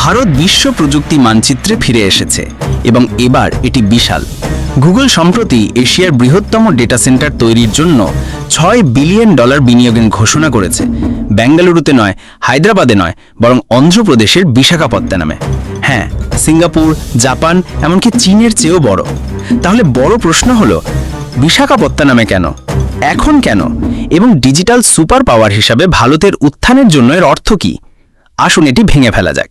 ভারত বিশ্ব প্রযুক্তি মানচিত্রে ফিরে এসেছে এবং এবার এটি বিশাল। গুগল সম্প্রতি এশিয়ার বৃহত্তম ডেটা সেন্টার তৈরির জন্য $6 বিলিয়ন বিনিয়োগের ঘোষণা করেছে। বেঙ্গালুরুতে নয়, হায়দ্রাবাদে নয়, বরং অন্ধ্রপ্রদেশের বিশাখাপত্তনমে। হ্যাঁ, সিঙ্গাপুর, জাপান, এমনকি চীনের চেয়েও বড়। তাহলে বড় প্রশ্ন হলো, বিশাখাপত্তনমে কেন, এখন কেন, এবং ডিজিটাল সুপার পাওয়ার হিসাবে ভারতের উত্থানের জন্য এর অর্থ কী? আসুন এটি ভেঙে ফেলা যাক।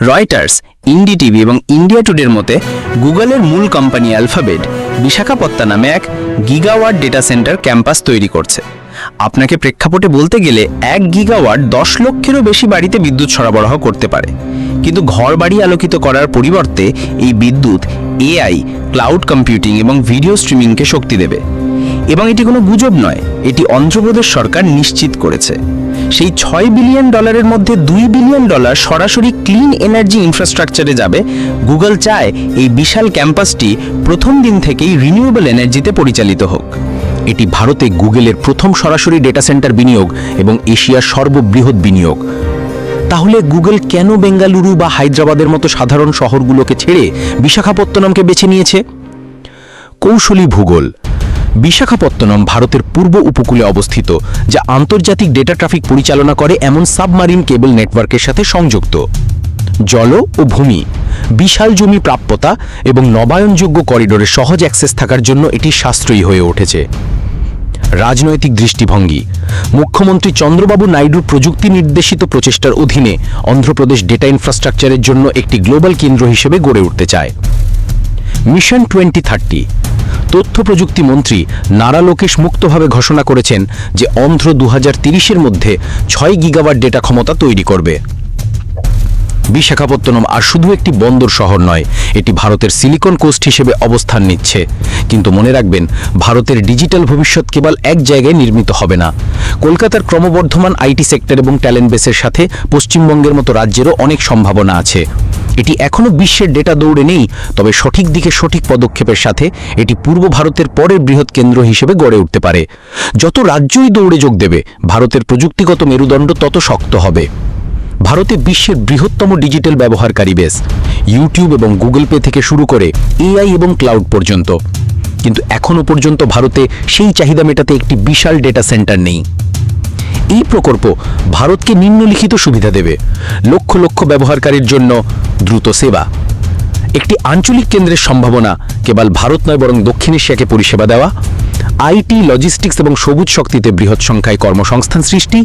রয়টার্স, ইন্ডিটিভি এবং ইন্ডিয়া টুডের মতে গুগলের মূল কোম্পানি অ্যালফাবেট বিশাখাপত্তনমে এক গিগাওয়াট ডেটা সেন্টার ক্যাম্পাস তৈরি করছে। আপনাকে প্রেক্ষাপটে বলতে গেলে 1 গিগাওয়াট 10 লক্ষেরও বেশি বাড়িতে বিদ্যুৎ সরবরাহ করতে পারে। কিন্তু ঘর বাড়ি আলোকিত করার পরিবর্তে এই বিদ্যুৎ এআই, ক্লাউড কম্পিউটিং এবং ভিডিও স্ট্রিমিংকে শক্তি দেবে। এবং এটি কোনো গুজব নয়, এটি অন্ধ্রপ্রদেশ সরকার নিশ্চিত করেছে। সেই $6 বিলিয়ন মধ্যে $2 বিলিয়ন সরাসরি ক্লিন এনার্জি ইনফ্রাস্ট্রাকচারে যাবে। গুগল চায় এই বিশাল ক্যাম্পাসটি প্রথম দিন থেকেই রিনিউয়েবল এনার্জিতে পরিচালিত হোক। এটি ভারতে গুগলের প্রথম সরাসরি ডেটা সেন্টার বিনিয়োগ এবং এশিয়ার সর্ববৃহৎ বিনিয়োগ। তাহলে গুগল কেন বেঙ্গালুরু বা হায়দ্রাবাদের মতো সাধারণ শহরগুলোকে ছেড়ে বিশাখাপত্তনমকে বেছে নিয়েছে? কৌশলী ভূগোল। বিশাখাপত্তনম ভারতের পূর্ব উপকূলে অবস্থিত, যা আন্তর্জাতিক ডেটা ট্রাফিক পরিচালনা করে এমন সাবমারিন কেবল নেটওয়ার্কের সাথে সংযুক্ত। জল ও ভূমি, বিশাল জমি প্রাপ্যতা এবং নবায়নযোগ্য করিডোরে সহজ অ্যাক্সেস থাকার জন্য এটি সাশ্রয়ী হয়ে উঠেছে। রাজনৈতিক দৃষ্টিভঙ্গি। মুখ্যমন্ত্রী চন্দ্রবাবু নাইডুর প্রযুক্তি নির্দেশিত প্রচেষ্টার অধীনে অন্ধ্রপ্রদেশ ডেটা ইনফ্রাস্ট্রাকচারের জন্য একটি গ্লোবাল কেন্দ্র হিসেবে গড়ে উঠতে চায়। মিশন 2030। তথ্য প্রযুক্তি মন্ত্রী নারা লোকেশ মুক্তভাবে ঘোষণা করেছেন যে অন্ধ্র 2030-এর মধ্যে 6 গিগাওয়াট ডেটা ক্ষমতা তৈরি করবে। বিশাখাপত্তনম আর শুধু একটি বন্দর শহর নয়, এটি ভারতের সিলিকন কোস্ট হিসেবে অবস্থান নিচ্ছে। কিন্তু মনে রাখবেন, ভারতের ডিজিটাল ভবিষ্যৎ কেবল এক জায়গায় নির্মিত হবে না। কলকাতার ক্রমবর্ধমান আইটি সেক্টর এবং ট্যালেন্ট বেসের সাথে পশ্চিমবঙ্গের মতো রাজ্যেরও অনেক সম্ভাবনা আছে। এটি এখনও বিশ্বের ডেটা দৌড়ে নেই, তবে সঠিক দিকে সঠিক পদক্ষেপের সাথে এটি পূর্ব ভারতের পরের বৃহৎ কেন্দ্র হিসেবে গড়ে উঠতে পারে। যত রাজ্যই দৌড়ে যোগ দেবে, ভারতের প্রযুক্তিগত মেরুদণ্ড তত শক্ত হবে। ভারতে বিশ্বের বৃহত্তম ডিজিটাল ব্যবহারকারী বেস, ইউটিউব এবং গুগল পে থেকে শুরু করে এআই এবং ক্লাউড পর্যন্ত। কিন্তু এখনও পর্যন্ত ভারতে সেই চাহিদা মেটাতে একটি বিশাল ডেটা সেন্টার নেই। এই প্রকল্প ভারতকে নিম্নলিখিত সুবিধা দেবে: লক্ষ লক্ষ ব্যবহারকারীর জন্য দ্রুত সেবা, একটি আঞ্চলিক কেন্দ্রের সম্ভাবনা, কেবল ভারত নয় বরং দক্ষিণ এশিয়াকে পরিষেবা দেওয়া, আইটি, লজিস্টিক্স এবং সবুজ শক্তিতে বৃহৎ সংখ্যায় কর্মসংস্থান সৃষ্টি,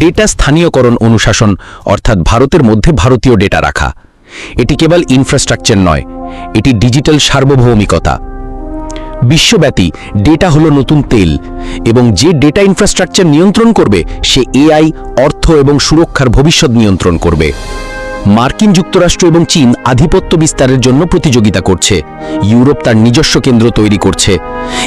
ডেটা স্থানীয়করণ অনুশাসন, অর্থাৎ ভারতের মধ্যে ভারতীয় ডেটা রাখা। এটি কেবল ইনফ্রাস্ট্রাকচার নয়, এটি ডিজিটাল সার্বভৌমিকতা। বিশ্বব্যাপী ডেটা হলো নতুন তেল, এবং যে ডেটা ইনফ্রাস্ট্রাকচার নিয়ন্ত্রণ করবে সে এআই, অর্থ এবং সুরক্ষার ভবিষ্যৎ নিয়ন্ত্রণ করবে। মার্কিন যুক্তরাষ্ট্র এবং চীন আধিপত্য বিস্তারের জন্য প্রতিযোগিতা করছে। ইউরোপ তার নিজস্ব কেন্দ্র তৈরি করছে।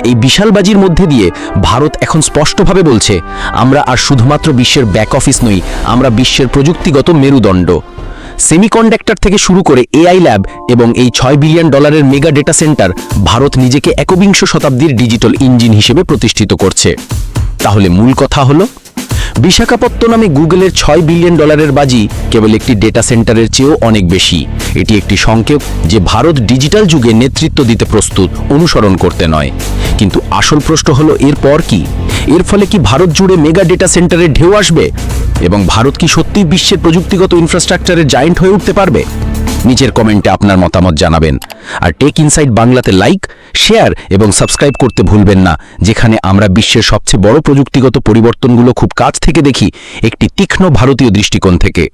এই বিশাল বাজির মধ্যে দিয়ে ভারত এখন স্পষ্টভাবে বলছে, আমরা আর শুধুমাত্র বিশ্বের ব্যাক অফিস নই, আমরা বিশ্বের প্রযুক্তিগত মেরুদণ্ড। সেমিকন্ডাক্টর থেকে শুরু করে এআই ল্যাব এবং এই $6 billion mega data centre, Bharat নিজেকে একবিংশ শতাব্দীর ডিজিটাল ইঞ্জিন হিসেবে প্রতিষ্ঠিত করছে। তাহলে মূল কথা হলো, বিশাখাপত্তনমে গুগলের $6 বিলিয়ন বাজি কেবল একটি ডেটা সেন্টারের চেয়েও অনেক বেশি। এটি একটি সংকেত যে ভারত ডিজিটাল যুগে নেতৃত্ব দিতে প্রস্তুত, অনুসরণ করতে নয়। কিন্তু আসল প্রশ্ন হলো, এরপর কি? এর ফলে কি ভারত জুড়ে মেগা ডেটা সেন্টারের ঢেউ আসবে? এবং ভারত কি সত্যিই বিশ্বের প্রযুক্তিগত ইনফ্রাস্ট্রাকচারের জায়েন্ট হয়ে উঠতে পারবে? নিচের কমেন্টে আপনার মতামত জানাবেন। আর টেক ইনসাইট বাংলাতে লাইক, শেয়ার এবং সাবস্ক্রাইব করতে ভুলবেন না, যেখানে আমরা বিশ্বের সবচেয়ে বড় প্রযুক্তিগত পরিবর্তনগুলো খুব কাছ থেকে দেখি, একটি তীক্ষ্ণ ভারতীয় দৃষ্টিকোণ থেকে।